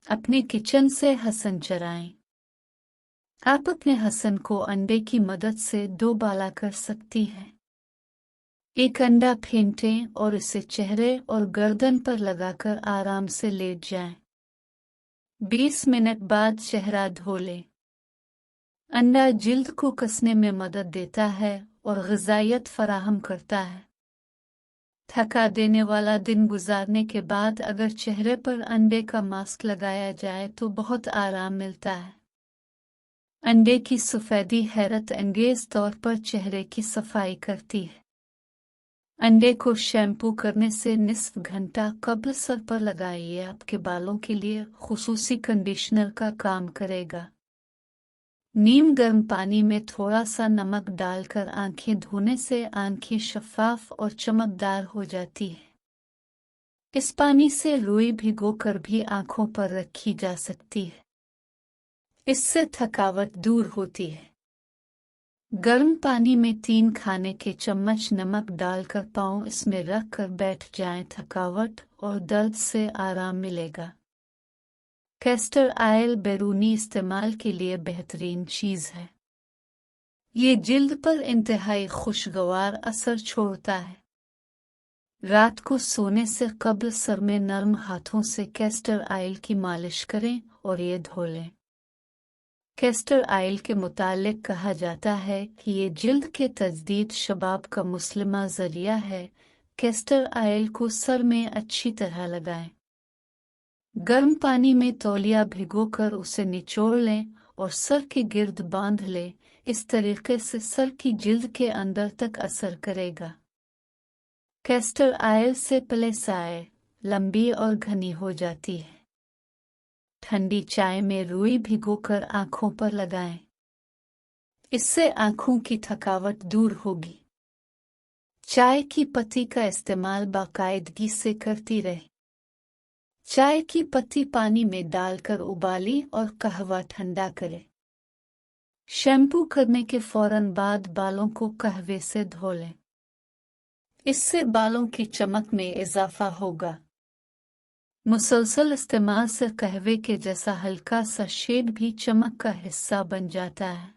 अपने किचन से हसन चराएं। आप अपने हसन को अंडे की मदद से दोबाला कर सकती हैं। एक अंडा फेंटें और इसे चेहरे और गर्दन पर लगाकर आराम से लेट जाएं। 20 मिनट बाद चेहरा धो लें। अंडा जिल्द को कसने में मदद देता है और ग़िज़ाइयत फराहम करता है। थका देने वाला दिन गुजारने के बाद अगर चेहरे पर अंडे का मास्क लगाया जाए तो बहुत आराम मिलता है। अंडे की सफ़ेदी हैरत अंगेज़ तौर पर चेहरे की सफाई करती है। अंडे को शैम्पू करने से निस्फ घंटा कब्ल सर पर लगाइए, आपके बालों के लिए खुसूसी कंडीशनर का काम करेगा। नीम गर्म पानी में थोड़ा सा नमक डालकर आंखें धोने से आंखें शफाफ और चमकदार हो जाती है। इस पानी से रुई भिगोकर भी आंखों पर रखी जा सकती है। इससे थकावट दूर होती है। गर्म पानी में 3 खाने के चम्मच नमक डालकर पाँव इसमें रखकर बैठ जाएं, थकावट और दर्द से आराम मिलेगा। कैस्टर ऑयल बैरूनी इस्तेमाल के लिए बेहतरीन चीज़ है। ये जिल्द पर इंतहाई खुशगवार असर छोड़ता है। रात को सोने से कब्ल सर में नरम हाथों से कैस्टर ऑयल की मालिश करें और ये धो लें। कैस्टर ऑयल के मुतालिक कहा जाता है कि ये जिल्द के तजदीद शबाब का मुस्लिमा ज़रिया है। कैस्टर ऑयल को सर में अच्छी तरह लगाएं। गर्म पानी में तौलिया भिगोकर उसे निचोड़ लें और सर के गिर्द बांध लें। इस तरीके से सर की जिल्द के अंदर तक असर करेगा। कैस्टर ऑयल से पलेसाए लंबी और घनी हो जाती है। ठंडी चाय में रुई भिगोकर आंखों पर लगाएं। इससे आंखों की थकावट दूर होगी। चाय की पत्ती का इस्तेमाल बाकायदगी से करती रहे। चाय की पत्ती पानी में डालकर उबाली और कहवा ठंडा करें। शैम्पू करने के फौरन बाद बालों को कहवे से धो लें। इससे बालों की चमक में इजाफा होगा। मुसलसल इस्तेमाल से कहवे के जैसा हल्का सा शेड भी चमक का हिस्सा बन जाता है।